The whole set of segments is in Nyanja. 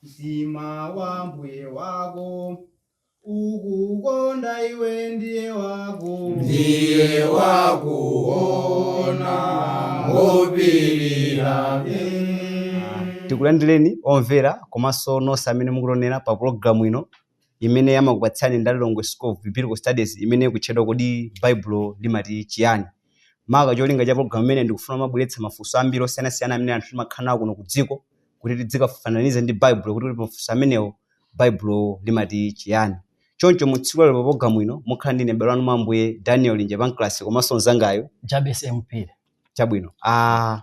mtima wa mbuye wako ukukonda iwe ndiye wakuona ngopirira. Tikulandireni omvera komanso nonse amene mukuonera pa programu ino imene yamakupatsani Ndalilongwe School of Biblical Studies imene kutchedwa kodi Bible limati chiyani. Maka cholinga cha programu imene ndikufuna mabweretsa mafunso ambiri osiyanasiyana amene anthu timakhala nawo kuno kudziko kuti tidzikafananize ndi Bible kuti mafunso amenewo Bible limati chiyani. Choncho mu tsiku lero pa programu ino mukhala ndine m'bale wanu Mwambuye Daniel Njebanklasi komanso mzangayo Jabes Mpire. Chabwino. Pa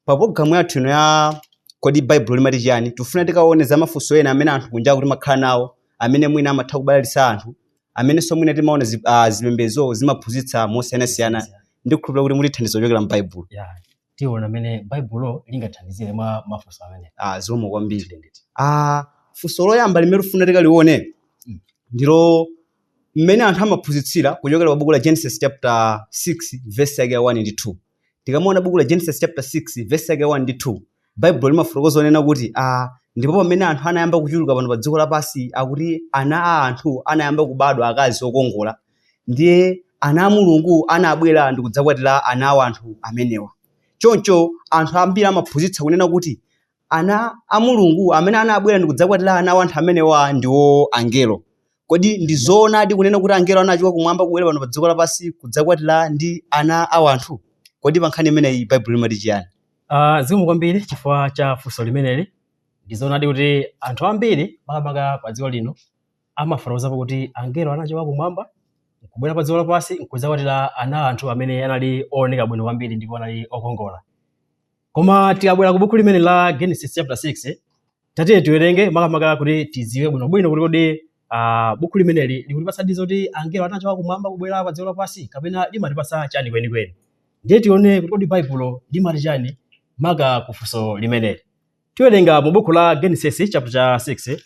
programu yathu ino ya kodi Bible limati chiyani tifuna tikaone za mafunso ena amene anthu kunja kuti makhala nawo amene mwina amatha kubalalitsa anthu amene so mwina timaona zipembedzo zimaphunzitsa mosiyanasiyana ndi kukhulupirira kuti muli thandizo lochokera m'Bible. Tiona amene Bible lingathandizire mwa mafunso amene. Zomwe kwambiri. Funso loyamba limene tifuna tikalione ndilo mmene anthu amaphunzitsira kuchokera pa buku la Genesis chapter 6 verse yake 1 ndi 2. Tikamaona buku la Genesis chapter 6 verse yake 1 ndi 2, Bible limafotokoza onena kuti ndipo pamene anthu anayamba kuchuluka pano pa dziko lapansi akuti ana a anthu anayamba kubadwa akazi okongola ndiye ana a Mulungu anabwera ndi kudzakwatira ana a anthu amenewa. Choncho anthu ambiri amaphunzitsa kunena kuti ana a Mulungu amene anabwera ndi kudzakwatira ana a anthu amenewa ndiwo angelo. Kodi ndi zoonadi kunena kuti angelo anachoka kumwamba kubwera pano pa dziko lapansi kudzakwatira ndi ana a anthu? Kodi pa nkhani imeneyi Bible limati chiyani? Zikomo kwambiri chifukwa cha funso limeneli. Ndi zoonadi kuti anthu ambiri makamaka pa dziko lino amafotokozapo kuti angelo anachoka kumwamba kubwera pa dziko lapansi kudzakwatira ana anthu amene anali ooneka bwino kwambiri ndipo anali okongola. Koma tikabwera ku buku limene la Genesis chapter 6 tatiye tiwerenge makamaka kuti tidziwe bwinobwino kuti kodi buku limeneli likutipatsa dizo kuti angelo anachoka kumwamba kubwera pa dziko lapansi kapena limatipatsa chani kwenikweni. Ndiye tione kuti kodi Bible limati chani maka kufunso limeneli. Tiwerenga mu buku la Genesis chapter 6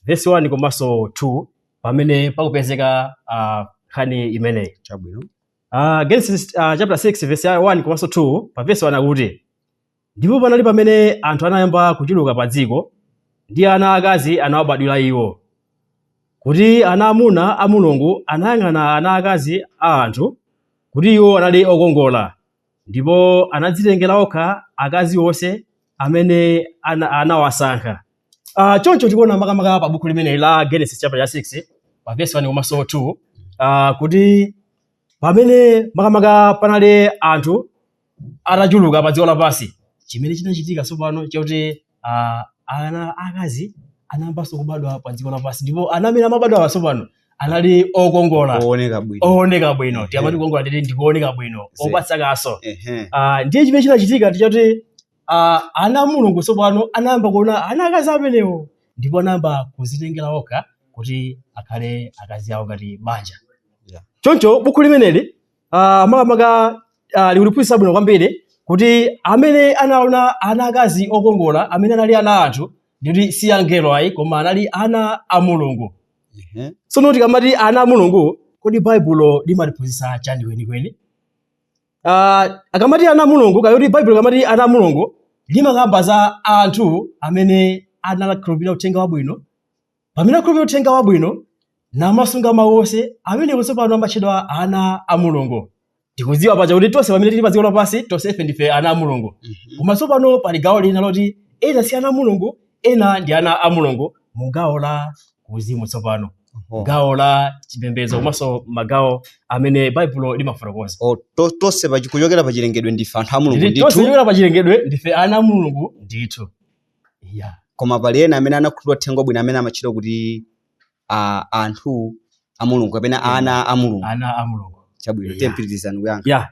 verse 1 komanso 2 pamene pakupezeka nkhani imeneyi. Chabwino. Genesis chapter 6 verse 1 komanso 2 pa verse 1 akuti ndipo panali pamene anthu anayamba kuchuluka pa dziko ndi ana akazi anawabadwira iwo kuti ana amuna a Mulungu anayang'ana ana akazi a anthu kuti iwo anali okongola ndipo anadzitengera okha akazi onse amene anawasankha. Choncho tikuona makamaka pa buku limene la Genesis chapter 6 pa verse 1 komanso 2 kuti pamene makamaka panali anthu atachuluka pa dziko lapansi chimene chinachitika tsopano chakuti ana akazi anayambanso kubadwa pa dziko lapansi ndipo ana amene amabadwa tsopano anali okongola ooneka bwino. Tiamati kukongola tete ndikuoneka bwino opatsakaso. Ndiye chimene chinachitika chakuti ana a Mulungu tsopano anayamba kuona ana akazi amenewo ndipo anayamba kuzitengera okha kuti akhale akazi awo ngati banja. Choncho buku limeneli makamaka likuliphunzitsa bwino kwambiri kuti amene anaona ana akazi okongola amene anali ana anthu ndikuti si angelo ayi koma anali ana a Mulungu. Tsono tikamati ana a Mulungu kodi Bible limatiphunzitsa chani kwenikweni? Akamati ana a Mulungu kayoti Bible kamati ana a Mulungu limakamba za anthu amene anakhulupirira uthenga wabwino. Pamene akhulupirira uthenga wabwino namasunga mawu onse amene tsopano amatchedwa ana a Mulungu. Tikudziwa paja kuti tonse pamene tili pa dziko lapansi tonse ife ndife ana a Mulungu. Koma tsopano pali gawo lina loti ena si ana a Mulungu ena ndi ana a Mulungu mu gawo la kuzimu tsopano. Gawo la chipembedzo komanso magawo amene Bible limafotokoza. Tonse kuchokera pa chilengedwe ndife anthu a Mulungu ndithu. Tonse kuchokera pa chilengedwe ndife ana a Mulungu ndithu. Koma pali ena amene anakhulupirira uthenga wabwino amene amatchedwa kuti anthu a Mulungu kapena ana a Mulungu. Ana a Mulungu. Chabwino tempirizani kuyanga.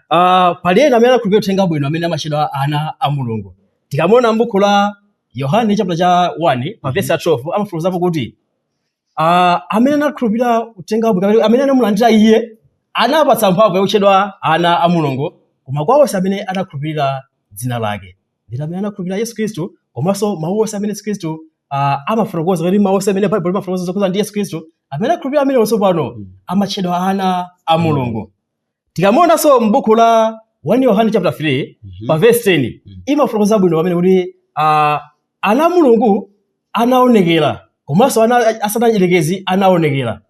Pali ena amene anakhulupirira uthenga wabwino amene amatchedwa ana a Mulungu. Tikamona m'buku la Yohane chapter cha 1 pa verse 12 amafotokozapo kuti amene anakhulupirira uthenga wabwino amene anamulandira iye anapatsa mphamvu yotchedwa ana a Mulungu koma kwa onse amene anakhulupirira dzina lake. Ndipo amene anakhulupirira Yesu Khristu komanso mawu onse amene Yesu Khristu amafotokoza kuti mawu onse amene Bible imafotokoza zokuza ndi Yesu Khristu amene akhulupirira amene tsopano amatchedwa ana a Mulungu. Tikamonanso m'buku la 1 Yohane chapter 3 pa verse 10 imafotokoza bwino pamene kuti ana a Mulungu anaonekera komanso asana adyelekezi anaonekera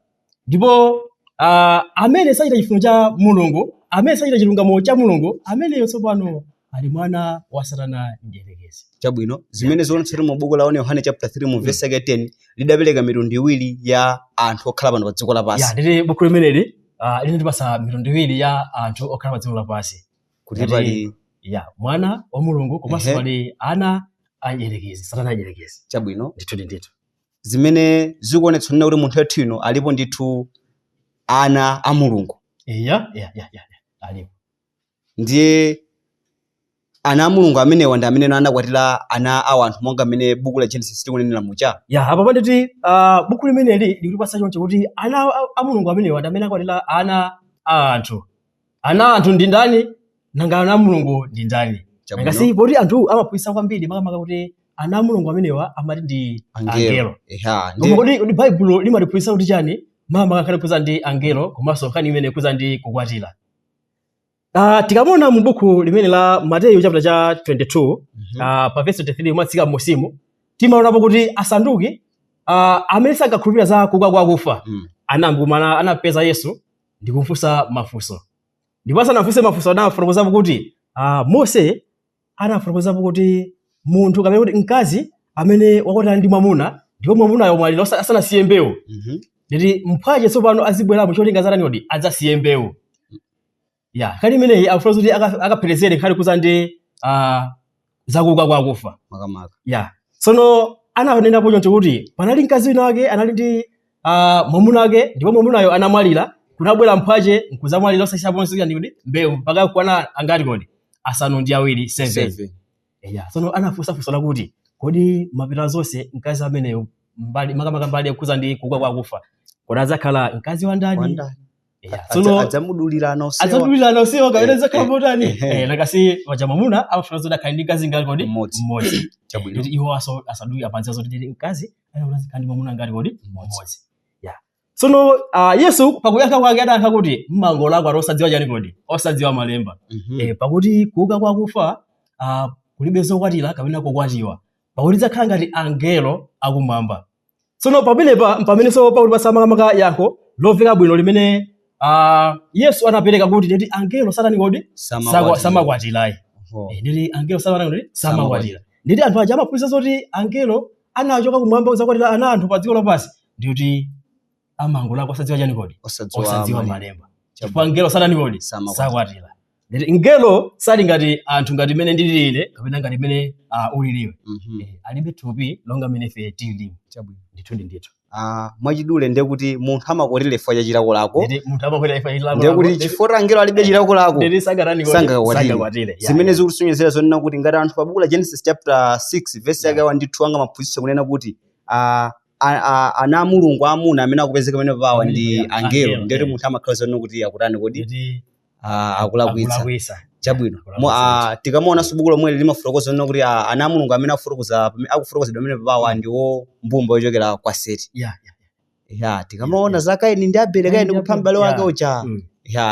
ndipo amene sachita chifuniro cha Mulungu, amene sachita chilungamo cha Mulungu, ameneyo tsopano ali mwana wa Satana mdierekezi. Chabwino zimene zionetsera mu buku la Yohane chapter 3 mu verse yake 10 lidapereka mitundu iwiri ya anthu okhala pano pa dziko lapansi. Ya ndiri buku limeneli linatipasa mitundu iwiri ya anthu okhala pa dziko lapansi. Kuti pali mwana wa Mulungu komanso pali ana adyelekezi, Satana adyelekezi. Chabwino ndithu zimene zikuonetsa kuti munthu wathu ino alipo ndithu ana a Mulungu. Alipo. Ndiye ana a Mulungu amenewa ndi amene anakwatira ana a anthu monga amene buku la Genesis likunenera mucha. Apa panditi buku limeneli likutipasa choncho kuti ana a Mulungu amenewa ndi amene anakwatira ana a anthu. Ana a anthu ndi ndani? Nanga ana a Mulungu ndi ndani? Ngasi poti anthu amaphunzitsa kwambiri makamaka kuti ana a Mulungu amenewa amati ndi angelo. Koma kodi Baibulo limatiphunzitsa kuti chani? Mama akhale kuza ndi angelo komanso nkhani imene kuza ndi kukwatira. Tikamona mu buku limene la Mateyu chapter cha 22 pa verse 23 mwatsika musimu timaonapo kuti asanduki amene sankakhulupirira za kuuka kwa akufa anamkumana anapeza Yesu ndi kumfunsa mafunso. Ndipo asanafunse mafunso anafotokozapo kuti Mose anafotokozapo kuti munthu kapena kuti mkazi amene wakwatira ndi mwamuna ndipo mwamunayo mwaliro asanasiye mbewu. Nditi mphwache tsopano azibweramo cholinga zatani kodi adzasiye mbewu. Kali imeneyi akufunsa kuti akapherezere nkhani kuza ndi zakuuka kwa akufa. Tsono ananenapo choncho kuti panali mkazi wina wake anali ndi mwamuna wake ndipo mwamunayo anamwalira, kunabwera mphwache nkuzamwalira osasiyaponso kuti mbewu mpaka kukwana angati kodi asanu ndi awiri 7. Tsono anafunsafunsa lakuti kodi mapita zonse mkazi ameneyo makamaka mbali kuza ndi kuuka kwa akufa kodi adzakhala mkazi wa ndani? Tsono adzamudulirana osewa kapena adzakhala potani? Nakasi waja mwamuna amafuna zoti akhale ndi mkazi ngati kodi mmodzi. Kuti iwo asaduki apanziwa zoti mkazi anakhale ndi mwamuna ngati kodi mmodzi. Tsono Yesu pakuyankha kwake adayankha kuti mmangolakwa osadziwa chani kodi osadziwa malemba. Pakuti kuuka kwa akufa kulibe zokwatira kapena kukwatiwa, pakuti adzakhala ngati angelo akumwamba. Tsono pamenenso pakutipasa makamaka yankho lomveka bwino limene Yesu anapereka kuti nditi angelo satani kodi samakwatirayi. Nditi angelo satani kodi samakwatira. Nditi anthu aja amaphunzitsa zoti angelo anachoka kumwamba kuzakwatira ana anthu pa dziko lapansi ndikuti amangolakwa osadziwa chani kodi osadziwa malemba. Chifukwa angelo satani kodi sakwatira. Nditi ngelo sali ngati anthu ngati mene ndili ine kapena ngati mene uliliwe. Alibe thupi longa mene ife tili. Ndithu. Mwachidule ndiye kuti munthu amakwatira chifukwa cha chilako lako. Ndiye kuti chifukwa angelo alibe chilako lako sangakwatire. Zimene zikutisonyezera zonena kuti ngati anthu pa buku la Genesis chapter 6 verse yake 1-2 anga maphunzitso kunena kuti ana a Mulungu amuna amene akupezeka pamene pawa ndi angelo. Ndiye kuti munthu amakhala zonena kuti akutani kodi akulakwitsa. Chabwino tikamaona buku lomwe limafotokoza zonena kuti ana a Mulungu amene akufotokozedwa pamene pawa ndiwo mbumba yochokera kwa Seti. Tikamaona za Kaini ndi Abele, Kaini ndi kupha m'bale wake uja.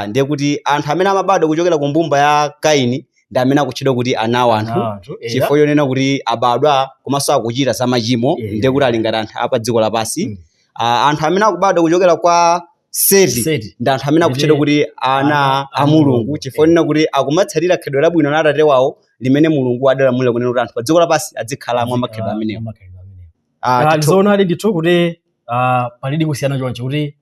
Ndiye kuti anthu amene amabadwa kuchokera ku mbumba ya Kaini ndi amene akutchedwa kuti ana wa anthu chifukwa yonena kuti abadwa komanso akuchita za machimo. Ndiye kuti ali ngati anthu apa dziko lapansi. Anthu amene akubadwa kuchokera kwa Seti ndi anthu amene akutchedwa kuti ana a Mulungu chifukwa yonena kuti akumatsatira khalidwe labwino la Atate wawo limene Mulungu adalamulira kunena kuti anthu pa dziko lapansi adzikhala mwa makhalidwe amenewo. Tizoona ali ndithu kuti palidi kusiyana choncho kuti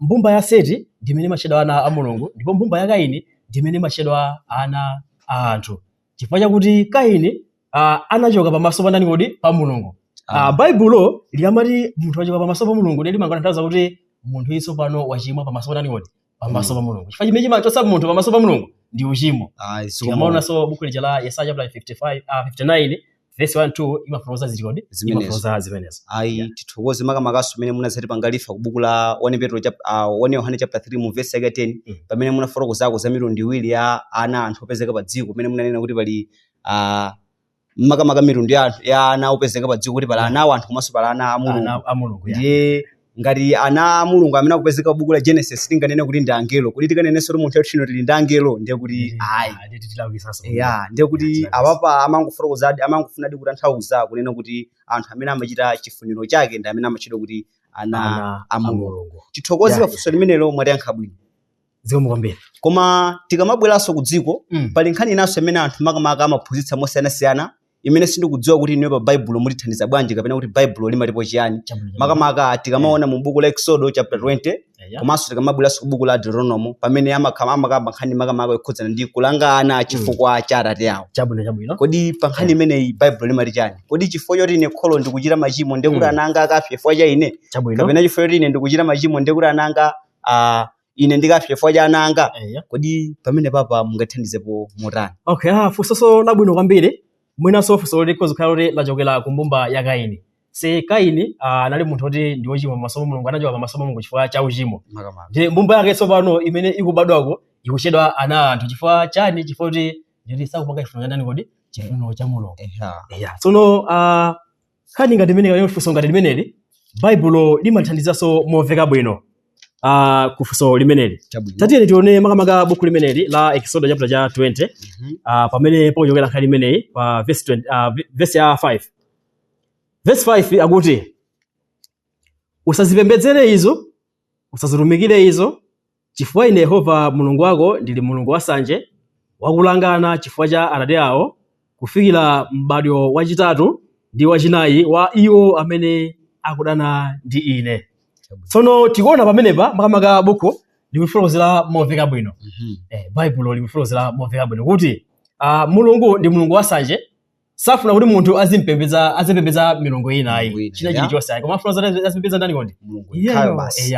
mbumba ya Seti ndi imene imachedwa ana a Mulungu ndipo mbumba ya Kaini ndi imene imachedwa ana a anthu. Chifukwa chakuti Kaini anachoka pamaso pa ndani kodi pa Mulungu. Baibulo likamati munthu wachoka pamaso pa Mulungu ndi limangotanthauza kuti munthu iso pano wachimwa pamaso pa ndani kodi pamaso pa Mulungu. Chifukwa chimene chimachotsa munthu pamaso pa Mulungu ndi uchimo. Tikamaona so buku lija la Yesaya chapter 59 verse 1-2 imafotokoza zikodi imafotokoza zimenezo. Tithokoze makamakaso pamene munazati pangalifa ku buku la 1 Yohane chapter 3 mu verse yake 10 pamene munafotokozako za mitundu iwiri ya ana anthu opezeka pa dziko pamene munanena kuti pali makamaka mitundu ya ana opezeka pa dziko kuti pali ana a anthu komanso pali ana a Mulungu. Ndiye ngati ana mulungu amene akupezeka buku la Genesis tinganene kuti ndi angelo kuti tikanenenso kuti munthu yathu tili ndi angelo ndiye kuti ndiye kuti apapa amangofunadi kutanthauza kunena kuti anthu amene amachita chifuniro chake ndi amene amachita kuti ana a mulungu. Tithokoze pafunso limenelo mwatiyankha bwino. Koma tikamabweranso ku dziko pali nkhani inanso imene anthu makamaka amaphunzitsa mosiyanasiyana imene sindikudziwa kuti inuyo pa Baibulo mulithandiza bwanji kapena kuti Baibulo limalipo chiyani. Makamaka tikamaona mu buku la Exodus chapter 20 komanso tikamabweranso ku buku la Deuteronomy pamene amakamba nkhani makamaka yokhudzana ndi kulangana chifukwa cha atate awo. Kodi pa nkhani imeneyi Baibulo limali chani? Kodi chifukwa choti ine kholo ndikuchita machimo ndiye kuti ana anga akafe chifukwa cha ine? Kapena chifukwa choti ine ndikuchita machimo ndiye kuti ana anga ine ndikafe chifukwa cha ana anga? Kodi pamene papa mungathandizepo motani? Okay, funso labwino kwambiri. Mwinaso funso likhoza kuti lachokera ku mbumba ya Kaini. Se Kaini anali munthu oti ndi wochimwa pamaso pa Mulungu, anachoka pamaso pa Mulungu chifukwa cha uchimo. Ndi mbumba yake tsopano imene ikubadwako ikuchedwa ana anthu chifukwa chani? Chifukwa kuti ndi sakupanga chifuniro ndani kodi? Chifuniro cha Mulungu. Tsono nkhani ngati imene kayo funso ngati limeneli Baibulo limathandizanso momveka bwino ku funso limeneli. Tatiyeni tione makamaka buku limeneli la Exodus chapter cha 20 pamene pochokera nkhani imeneyi pa verse ya 5. Verse 5 akuti usazipembedzere izo, usazitumikire izo, chifukwa ine Yehova Mulungu wako ndili Mulungu wasanje, wakulangana chifukwa cha atate awo kufikira m'badwo wachitatu ndi wachinayi wa iwo amene akudana ndi ine. Tsono tikuona pamenepa makamaka buku likufotokozera momveka bwino. Baibulo likufotokozera momveka bwino kuti Mulungu ndi Mulungu wasanje, safuna kuti munthu azipembedza milungu ina ayi china chilichonse, koma afuna azipembedza ndani kodi? Mulungu yekhayo basi.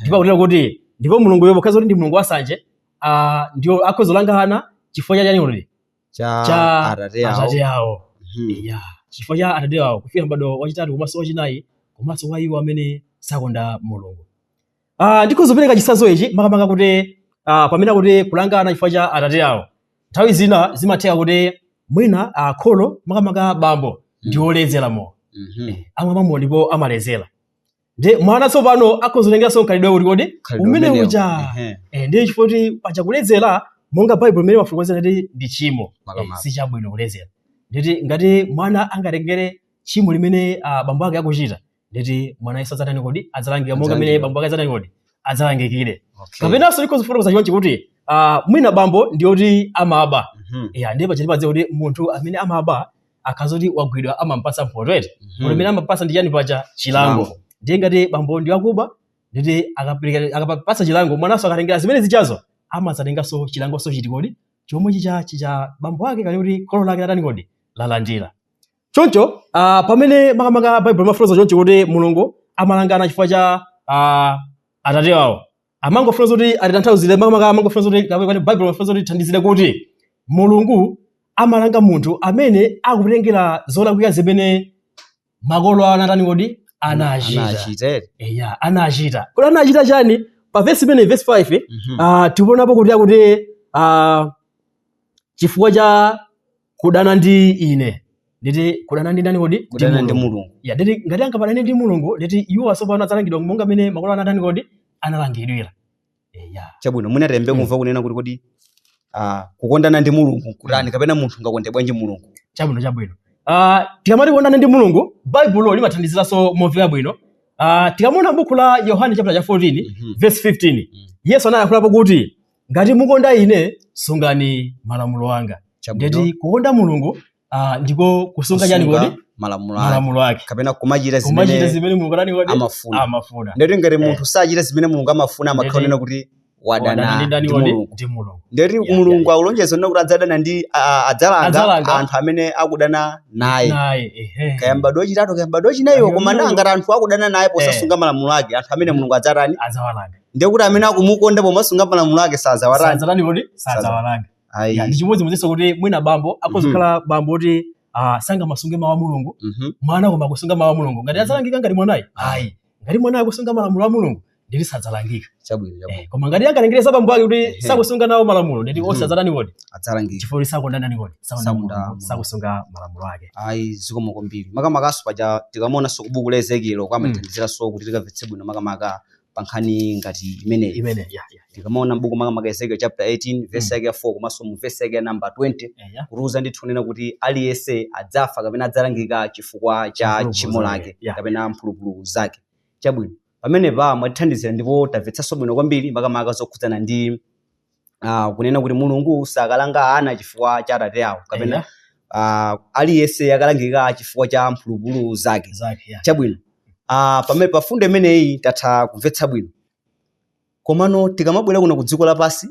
Ndipo akutera kuti ndipo Mulungu yobo kaza kuti ndi Mulungu wasanje ndiyo akhozolangana chifukwa cha chani kodi? Cha atate awo. Chifukwa cha atate awo kufikira m'badwo wachitatu komanso wachinayi komanso wa iwo amene sakonda Mulungu. Ndikhozopereka chisazo ichi makamaka kuti pamene kuti kulangana chifukwa cha atate awo nthawi zina zimatheka kuti mwina kholo makamaka bambo ndi olezeramo. Amwe ndipo amalezera. Ndi mwana tsopano akhozolengeranso nkhalidwe kuti kodi umene uja ndiye chifukwa kuti pachakulezera monga Baibulo imene mafotokozera kuti ndi chimo, si chabwino kulezera. Nditi ngati mwana angatengere chimo limene bambo ake akuchita nditi mwana Yesu adzatani kodi? Adzalangika monga imene bambo ake adzatani kodi? Adzalangikire. Kapenanso likhozofotokoza chonchi kuti mwina bambo ndiyoti amaba. Ndiye pachatipadziwa kuti munthu amene amaba akhazoti wagwidwa amampasa mphotwete. Munthu amene amapasa ndi chani pacha? Chilango. Ndiye ngati bambo ndi akuba nditi akapasa chilango mwananso akatengera zimene zichazo amadzatenganso chilangonso chiti kodi? Chomwe chicha bambo ake kali kuti kholo lake latani kodi? Lalandira. Choncho pamene makamaka Baibulo mafotokoza chonchi kuti Mulungu amalangana chifukwa cha atate awo, amangofotokoza kuti atitanthauzire makamaka amangofotokoza kuti Baibulo mafotokoza kuti thandizire kuti Mulungu amalanga munthu amene akutengera zolakwika zimene makolo anatani kodi? Anachita. Anachita. Kodi anachita chani? Pa verse imene verse 5 tikuonapo kuti akuti chifukwa cha kudana ndi ine. Nditi kudana ndi ndani kodi? Kudana ndi Mulungu. Nditi ngati angapadane ndi Mulungu nditi iwo asopano adzalangidwa monga amene makolo anatani kodi? Analangidwira. Chabwino munatembe kumva kunena kuti kodi kukondana ndi Mulungu kudani kapena munthu ngakonde bwanji Mulungu? Chabwino. Tikamati kukondana ndi Mulungu Baibulo limathandiziranso momveka bwino. Tikamona buku la Yohane chapter cha 14 verse 15 Yesu anayankhulapo kuti ngati mukonda ine sungani malamulo anga. Nditi kukonda Mulungu ndiko kusunga chani kodi? Malamulo ake. Kapena kumachita zimene Mulungu anani kodi? Amafuna. Nditi ngati munthu sachita zimene Mulungu amafuna amakhaonena kuti wadana ndi Mulungu. Nditi Mulungu akulonjeza kuti adzadana ndi adzalanga anthu amene akudana naye. Kayambadwa chitatu kayambadwa chinayiwo koma ngati anthu akudana naye posasunga malamulo ake anthu amene Mulungu adzatani? Adzawalanga. Ndiye kuti amene akumukonda pomasunga malamulo ake sadzawalanga. Ndi chimodzimodzinso kuti mwina bambo akhozokhala bambo kuti sangamasunge mawu a Mulungu, mwana koma akusunga mawu a Mulungu. Ngati adzalangika ngati mwanayi? Ayi. Ngati mwanayi akusunga malamulo a Mulungu nditi sadzalangika. Chabwino. Koma ngati angalengeza bambo ake kuti sakusunga nawo malamulo nditi osadzadani kodi adzalangika chifukwa sakondana ni kodi sakusunga malamulo ake. Ayi zikomo kwambiri makamakaso paja tikamona so kubuku la Ezekiel kwa amathandizira so kuti tikamvetse bwino makamaka pankhani ngati imeneyi tikamona mbuku makamaka Ezekiel chapter 18 verse yake ya 4 komanso mu verse yake ya number 20 kuruza ndithu nena kuti aliyense adzafa kapena adzalangika chifukwa cha tchimo lake kapena mphulupulu zake. Chabwino pamene pa mwatithandizira ndipo tamvetsanso bwino kwambiri makamaka zokhudzana ndi kunena kuti Mulungu sakalanga ana chifukwa cha atate awo kapena aliyense akalangika chifukwa cha mphulupulu zake. Chabwino pamene pafundo imeneyi tatha kumvetsa bwino komano tikamabwera kuno ku dziko lapansi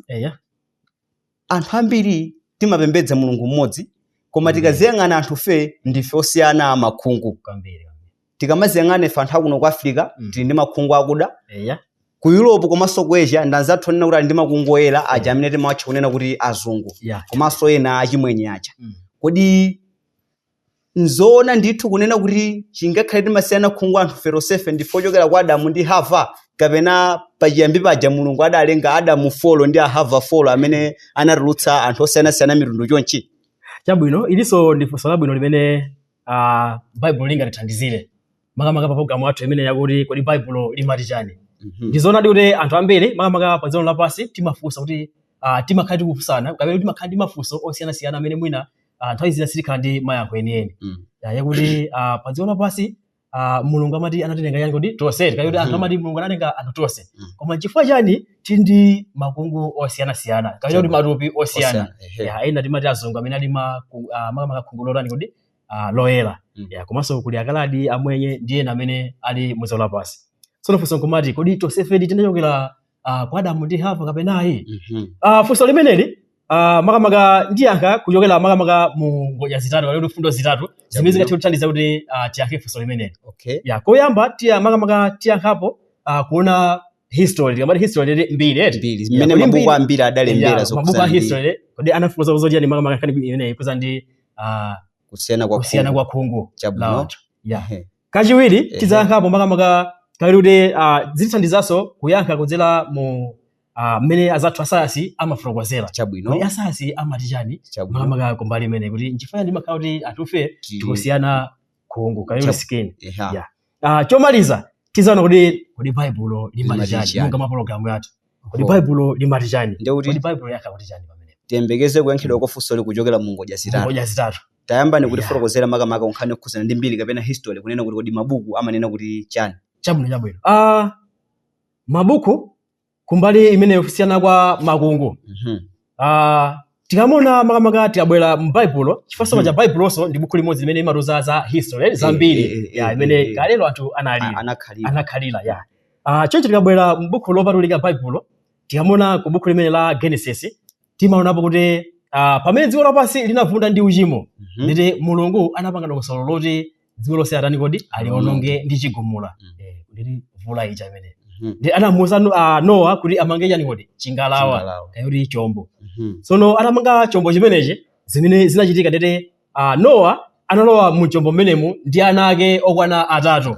anthu ambiri timapembedza Mulungu mmodzi koma tikaziyang'ana anthu fe ndife osiyana makhungu. Tikamaziyang'ana ife anthu akuno ku Africa tili ndi makhungu akuda ku Europe komanso ku Asia ndanzathu onena kuti ali ndi makhungu oyera aja amene timawatcha kunena kuti azungu komanso ena achimwenye aja. Kodi nzoona ndithu kunena kuti chingakhale timasiyana khungu anthu ferosefe ndifo chokera kwa Adamu ndi Hava kapena pachiyambi paja Mulungu adalenga Adamu folo ndi Hava folo amene anatulutsa anthu osiyanasiyana mitundu chonchi? Chabwino iliso ndifunso labwino limene Bible lingatithandizire makamaka pa programu athu imene yakuti kodi Bible limati chani. Ndizoona kuti anthu ambiri makamaka pa dziko lapansi timafunsa kuti timakhala tikufunsana kapena timakhala ndi mafunso osiyanasiyana amene mwina nthawi zina sitikhala ndi mayankho enieni yakuti pa dziko lapansi Mulungu amati anatenga yani kodi tonse kuti anthu amati Mulungu anatenga anthu tonse koma chifukwa chani tili ndi makungu osiyanasiyana kapena kuti matupi osiyana ena timati azungu amene ali makamaka khungu lotani kodi loyera komanso kuli akaladi amwenye ndi ena amene ali mu dziko lapansi. Tsono funso nkumati kodi tonsefe tinachokera kwa Adamu ndi Hava kapena ayi? Funso limeneli makamaka ndiyankha kuchokera makamaka mu ngodya zitatu kapena fundo zitatu zimene zingathe kutithandiza kuti tiyankhe funso limeneli. Koyamba makamaka tiyankhapo kuona history tikamati history mbiri zimene mabuku ambiri adalembera mabuku a history kodi anafufuza zoti makamaka nkhani imeneyi kuza ndi kusiyana kwa khungu. Kachiwiri tidzayankhapo makamaka kuti zitithandizanso kuyankha kudzera mu mmene azathu asayansi amafotokozera. Chabwino asayansi amati chani makamaka kumbali imene kuti nchifukwa ndimakhala kuti anthufe tikusiyana khungu kapena skin. Chomaliza tizaona kuti Bible limati chani monga mapulogalamu yathu kodi Bible limati chani kodi Bible yankha kuti chani pamene tiyembekeze kuyankhidwa kwa funso kuchokera mu ngodya zitatu. Tayamba ni kuti fotokozera makamaka nkhani yokhuzana ndi mbiri kapena history kunena kuti kodi mabuku amanena kuti chani. Chabwino mabuku kumbali imene yokusiyana kwa makungu tikamona makamaka tikabwera mu Bible chifukwa cha Bible lonso ndi buku limodzi limene imatuza za history zambiri imene kalelo anthu anakhalira choncho tikabwera mu buku lopatulika Bible tikamona ku buku limene la Genesis timaonapo kuti pamene dziko lapansi linavunda ndi uchimo nditi Mulungu anapanga dongosolo loti dziko lonse atani kodi aliononge ndi chigumula nditi mvula ija imene ndi anamuwuza Nowa kuti amange chani kodi chingalawa kayoti chombo. Tsono atamanga chombo chimenechi zimene zinachitika nditi Nowa analowa mu chombo mmenemu ndi ana ake okwana atatu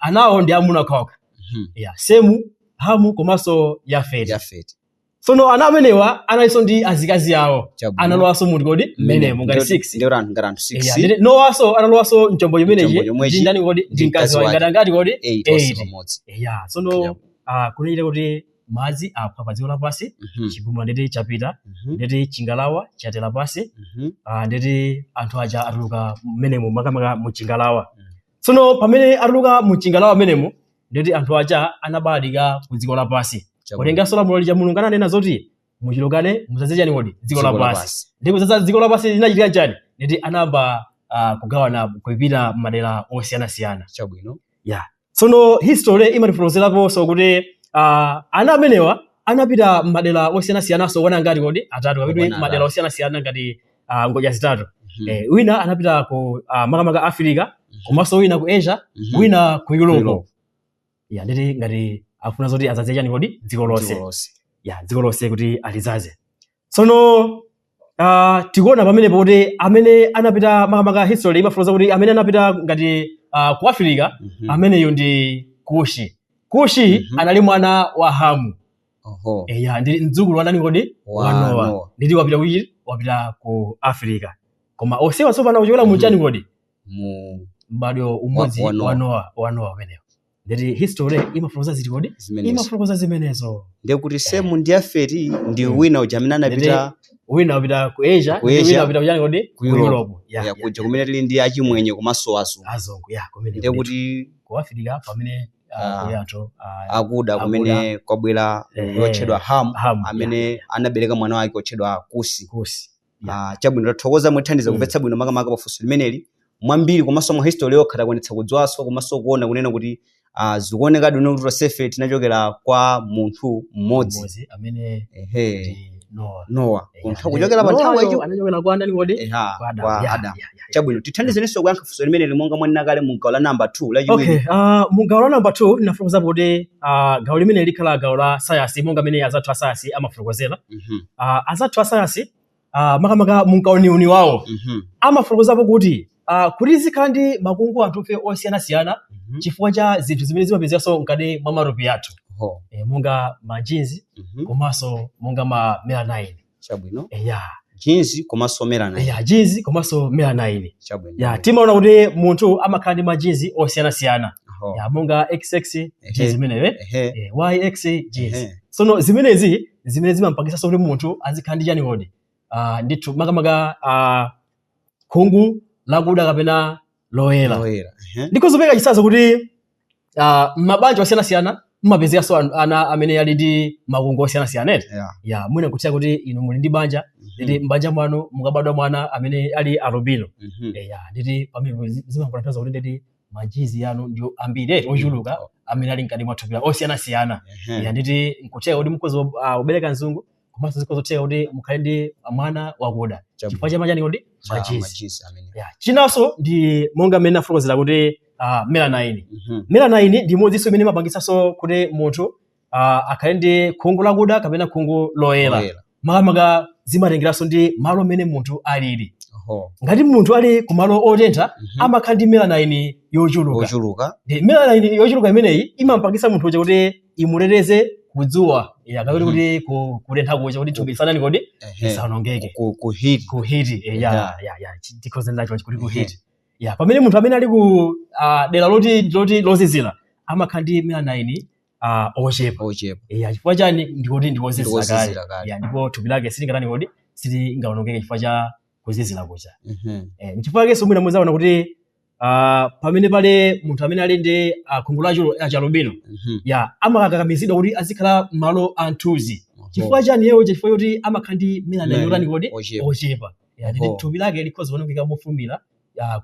anawo ndi amuna khokha Semu, Hamu komanso Yafeti. Tsono ana amenewa analinso ndi azikazi awo analowaso mu kodi mmenemu ngati 6 Nowaso analowaso mchombo chimenechi ndi ndani kodi ndi mkazi wawo ngati kodi 8 tsono kunenera kuti madzi aphwa pa dziko lapansi chigumula nditi chapita nditi chingalawa chatera pansi nditi anthu aja atuluka mmenemu makamaka mu chingalawa. Tsono pamene atuluka mu chingalawa mmenemu nditi anthu aja anabalalika ku dziko lapansi kutenganso lamulo lija Mulungu ananena zoti muchilokane muzaze chani kodi dziko lapansi ndipo zaza dziko lapansi linachitika chani nditi anayamba kugawana kupita madera osiyanasiyana. Chabwino tsono history imatifotokozerapo so kuti ana amenewa anapita madera osiyanasiyana so wana ngati kodi atatu kapita madera osiyanasiyana ngati ngodya zitatu. Wina anapita ku makamaka Africa komanso wina ku Asia wina ku Europe nditi ngati afuna zoti azaze chani kodi dziko lonse kuti alizaze. Tsono tikuona pamenepo kuti amene anapita makamaka history imafotokoza kuti amene anapita ngati ku Africa ameneyo ndi Kushi Kushi anali mwana wa Hamu. Oho. Eya ndi mdzukulu wa ndani kodi wa Nowa. Ndidi wapita ku Africa. Koma osewa tsopano kuchokera mu chani kodi mu mbadwo umodzi wa Nowa umenewo. Ndeti history imafotokoza ziti kodi imafotokoza zimenezo. Ndiye kuti semu ndi afeti ndi wina uja amene anapita wina ku Asia, wina apita kuchani kodi ku Europe. Ya kuja kumene tili ndi achimwenye komanso azungu kumene. Ndiye kuti ku Africa pamene akuda kumene kwabwera yotchedwa Hamu amene anabereka mwana wake otchedwa Kusi. Chabwino tathokoza mwithandiza kumvetsa bwino makamaka pafunso limeneli mwambiri komanso mu history yokha kuonetsa kudziwanso komanso kuona kunena kuti zikuoneka bwino kuti Yosefe tinachokera kwa munthu mmodzi amene Nowa kuchokera pa nthawi iyo anachokera kwa ndani kodi kwa Adam. Chabwino tithandizenso kuyankha funso limeneli monga mwanena kale mu gawo la number 2 la chiwiri. Mu gawo la number 2 ndinafotokoza kuti gawo limene likhala gawo la science monga amene azathu a science amafotokozera. Azathu a science makamaka munkauniuni wawo amafotokozapo kuti kuti zikhala ndi makungu atufe osiyanasiyana chifukwa cha zinthu zimene zimapezekaso mkati mwa matupi athu monga ma genes komanso monga ma melanin. Chabwino genes komanso melanin. Genes komanso melanin. Chabwino timaona kuti munthu amakhala ndi ma genes osiyanasiyana monga XX genes zimenewe YX genes. Sono zimene zimampangisa kuti munthu azikhala ndi chani kodi ndithu makamaka khungu lakuda kapena loyera. Ndikozopeka chisazo kuti mabanja osiyanasiyana mmapezekaso ana amene ali ndi makungu osiyanasiyana. Mwina kutia kuti inu muli ndi banja nditi mbanja mwanu mukabadwa mwana amene ali albino. Nditi pamene zimakutanthauza kuti nditi majizi yanu ndio ambiri ochuluka amene ali mkati mwa thupi osiyanasiyana. Nditi nkutia kuti mkozo ubereka mzungu komanso zikozotheka kuti mukhale ndi mwana wakuda chifukwa cha machani kodi majizi. Chinanso ndi monga amene afotokozera kuti melanin. Melanin ndi imodzinso imene imapangisanso kuti munthu akhale ndi khungu lakuda kapena khungu loyera. Makamaka zimatengeranso ndi malo amene munthu alili. Ngati munthu ali ku malo otentha amakhala ndi melanin yochuluka. Melanin yochuluka imeneyi imampangisa munthu uja kuti imuteteze kudzuwa yakawiri kuti kutentha kucha kuti thupi lisanani kodi lisanongeke ku heat. Tikhoza ndacho kuti ku heat. Pamene munthu amene ali ku dera loti lozizira amakhala ndi melanin ochepa. Chifukwa chani ndikuti ndikozizira kale. Ndipo thupi lake silingatani kodi silingaonongeke chifukwa cha kuzizira kucha. Chifukwa kenso mwina muzaona kuti pamene pale munthu amene ali ndi khungu la albino amakakamizidwa kuti azikhala malo anthuzi. Chifukwa chani yewo chifukwa kuti amakhala ndi melanin yotani kodi ochepa. Nditi thupi lake likhoza kuonongeka mofumira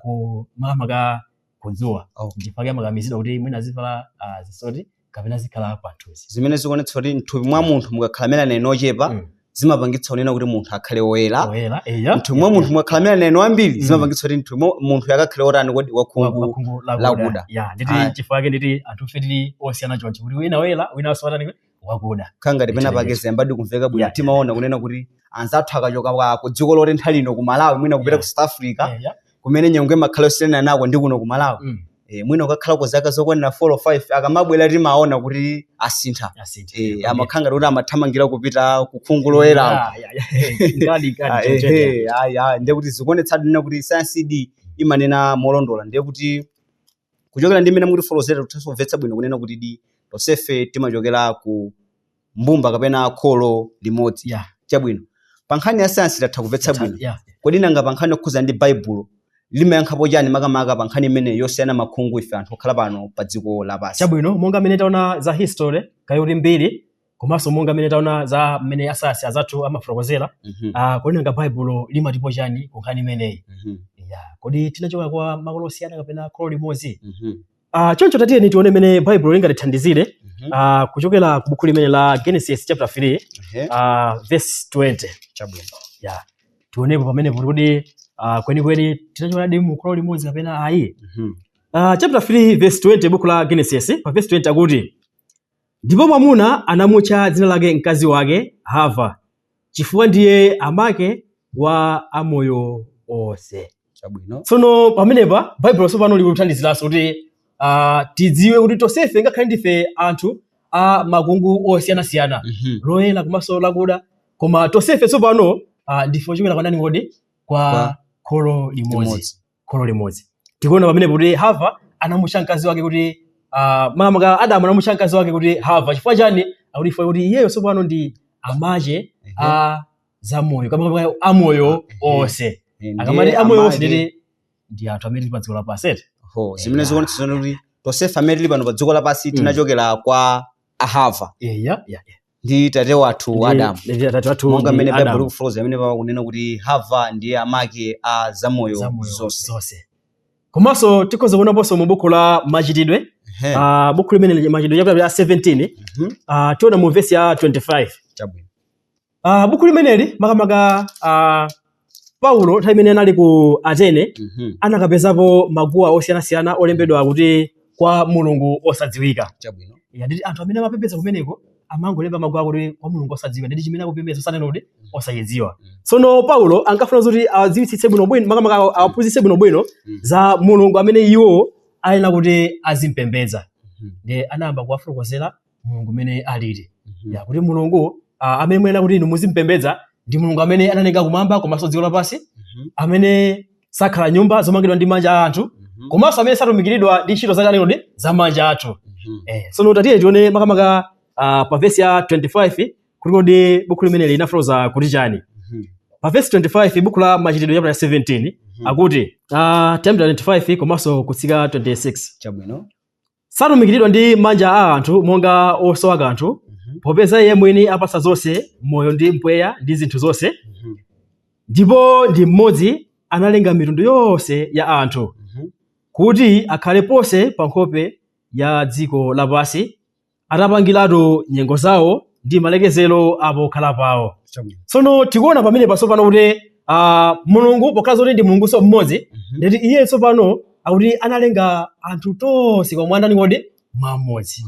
ku makamaka kudzuwa. Chifukwa amakamizidwa kuti mwina azivala zisoti kapena zikhala panthuzi. Zimene zikuonetsa kuti mthupi mwa munthu mukakhala melanin ochepa zimapangitsa kunena kuti munthu akhale woyera. Mthupi mwa munthu mukakhala melanin ambiri zimapangitsa kuti munthu akakhale otani kodi wakhungu lakuda. Nditi chifukwa chake nditi anthufe tili osiyana choncho kuti wina woyera wina osiyana wakuda. Khanga ndipena pakezi ambadi kumveka bwino timaona kunena kuti anzathu akachoka ku dziko lotentha lino ku Malawi mwina kupita ku South Africa kumene nyengo imakhala osiyana nako ndi kuno ku Malawi. Mwina ukakhala ku zaka zokwanira 4 or 5 akamabwera timaona kuti asintha. Amakhanga kuti amathamangira kupita ku khungu loyera. Ndiye kuti zikuonetsa nena kuti science idi imanena molondola. Ndiye kuti kuchokera ndi mmene mukuti folozera tutasomvetsa bwino kunena kuti di Yosefe timachokera ku mbumba kapena kholo limodzi. Chabwino pa nkhani ya science tatha kumvetsa bwino. Kodi nanga pa nkhani yokhuza ndi Baibulo limayankhapo chani makamaka pa nkhani imene yosiyana makhungu ife anthu okhala pano pa dziko lapansi? Chabwino monga mmene taona za history kayoti mbiri komanso monga mmene taona za mmene asasi azathu amafotokozera kodi nanga Baibulo limatipo chani ku nkhani imeneyi? Kodi tinachoka kwa makolo osiyana kapena kholo limodzi? Choncho tatiyeni tione mmene Baibulo lingatithandizire kuchokera ku buku limene la Genesis chapter 3 verse 20. Chabwino tionepo pamene kuti kweni tinachoka ndi mu kholo limodzi kapena ayi. Chapter 3 verse 20 buku la Genesis pa verse 20 akuti ndipo mwamuna anamutcha dzina lake mkazi wake Hava chifukwa ndiye amake wa amoyo onse. Chabwino. Tsono pamenepa Baibulo sopano likuthandiziraso kuti tidziwe kuti tonsefe ngakhale ndife anthu a makungu osiyanasiyana loyera komanso lakuda, koma tonsefe tsopano ndife ochokera kwa ndani kodi? Kwa kholo limodzi. Tikuona pamene kuti Hava anamutcha mkazi wake kuti mama Adamu anamutcha mkazi wake kuti Hava. Chifukwa chani? Akuti kuti iyeyo tsopano ndi amache a zamoyo, kama amoyo onse. Akamati amoyo onse ndi anthu amene tili pa dziko lapansi. Zimene zikuonetsa kuti tonsefe amene tili pano pa dziko lapansi tinachokera kwa Hava. Ndi tate wathu Adamu. Monga mmene Bible ikufotokoza amene pakunena kuti Hava ndiye amake a zamoyo zonse. Komanso tikhoza kuonaponso mu buku la Machitidwe, buku limene Machitidwe chapter 17, tiona mu verse ya 25. Buku limeneli makamaka Paulo nthawi imene anali ku Atene anakapezapo maguwa osiyanasiyana olembedwa kuti kwa Mulungu osadziwika. Nditi anthu amene amapembedza kumeneko amangolemba maguwa kuti kwa Mulungu osadziwika, nditi chimene akupembedza osanenodi osayidziwa. Tsono Paulo ankafuna kuti adziwitsitse bwinobwino, makamaka aphunzitse bwinobwino za Mulungu amene iwo ayenera kuti azimpembedza. Ndi anayamba kuwafotokozera Mulungu amene alili. Kuti Mulungu amene muyenera kuti inu muzimpembedza ndi Mulungu amene analenga kumwamba komanso dziko lapansi, amene sakhala nyumba zomangidwa ndi manja a anthu, komanso amene satumikiridwa ndi ntchito za manja athu. Tsono tatiye tione makamaka pa verse ya 25 kuti kodi buku limeneli linafotokoza kuti chani. Pa verse 25 buku la Machitidwe chapter 17 akuti chapter 25 komanso kutsika 26. Satumikiridwa ndi manja a anthu monga osowa kanthu, popeza iye mwini apatsa zonse, moyo ndi mpweya ndi zinthu zonse. Ndipo ndi mmodzi analenga mitundu yonse ya anthu kuti akhale ponse pa nkhope ya dziko lapansi, atapangiratu nyengo zawo ndi malekezero apo khala pawo. Tsono tikuona pamene pasopano kuti Mulungu pokhala zoti ndi Mulungu so mmodzi, ndeti iye tsopano akuti analenga anthu tonse kwa mwandani kodi mmodzi.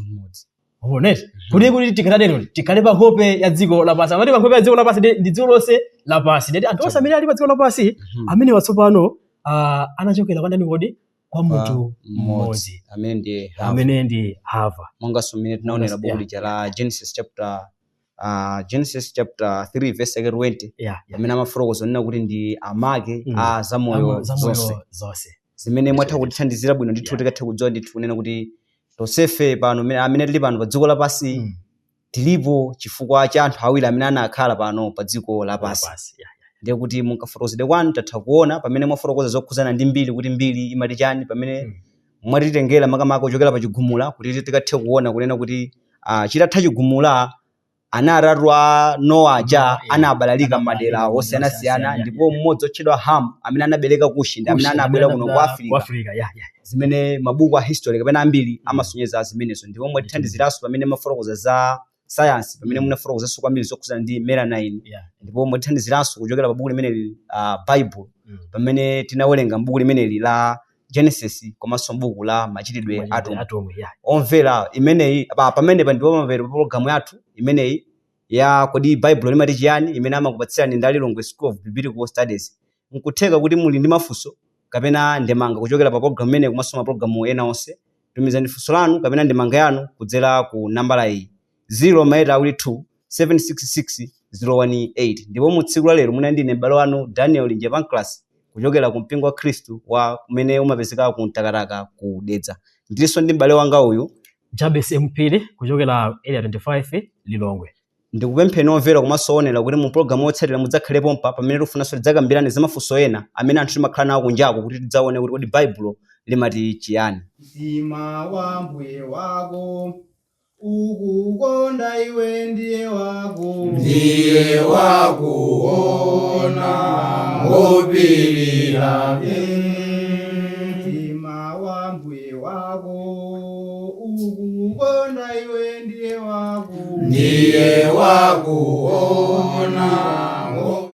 Kuti tikatero tikhale pa nkhope ya dziko lapansi. Amati pa nkhope ya dziko lapansi ndi dziko lonse lapansi. Ndeti anthu onse amene ali pa dziko lapansi amene watsopano anachokera kwa ndani kodi? Kwa munthu mmodzi amene ndi Hava. Monga mmene tinaonera buku lija la Genesis chapter 3 verse 20 amene amafotokoza nena kuti ndi amake a zamoyo zonse. Zimene mwatha kutithandizira bwino ndithu tikathe kudziwa ndithu kunena kuti tonsefe pano amene tili pano pa dziko lapansi tilipo chifukwa cha anthu awiri amene anakhala pano pa dziko lapansi. Ndiye kuti munkafotokozedwe kwanu tatha kuona pamene mwafotokoza zokhuzana ndi mbiri kuti mbiri imati chani, pamene mwatitengera makamaka kuchokera pa chigumula kuti tikathe kuona kunena kuti chitatha chigumula ana atatu a Nowa aja anabalalika madera osiyanasiyana, ndipo mmodzi otchedwa Hamu amene anabereka Kushi ndi amene anabwera kuno kwa Afrika. Zimene mabuku a history kapena ambiri amasonyeza zimenezo. Ndipo mwatithandiziranso pamene mafotokoza za science, pamene munafotokozanso kwambiri zokhuzana ndi melanine. Ndipo mwatithandiziranso kuchokera pa buku limeneli Bible, pamene tinawerenga buku limeneli la Genesis komanso buku la Machitidwe atomu. Omvera imeneyi pamene ndipo pamapera program yathu imeneyi ya kodi Bible limati chiyani, imene amakupatsirani ndi Lilongwe School of Biblical Studies. Nkutheka kuti muli ndi mafunso kapena ndemanga kuchokera pa program imeneyi komanso ma program ena onse, tumizani funso lanu kapena ndemanga yanu kudzera ku nambala iyi 0 766 018. Ndipo mu tsiku la lero muna ndine m'bale wanu Daniel Njepanclas kuchokera ku mpingo wa Khristu wa kumene umapezeka ku Ntakataka ku Dedza. Ndilinso ndi m'bale wanga uyu Jabes Mpiri kuchokera area 25 Lilongwe. Ndikupempheni omvera komanso onera kuti mu program yotsatira mudzakhalepo mpa pamene tifunanso tidzakambirane za mafunso ena amene anthu timakhala nawo kunjako kuti tidzaone kuti kodi Bible limati chiyani. Mtima wa Mbuye wako ukukonda iwe ndiye wakuona ngopirira. Mtima wa Mbuye wako ukukonda iwe ndiye wakuona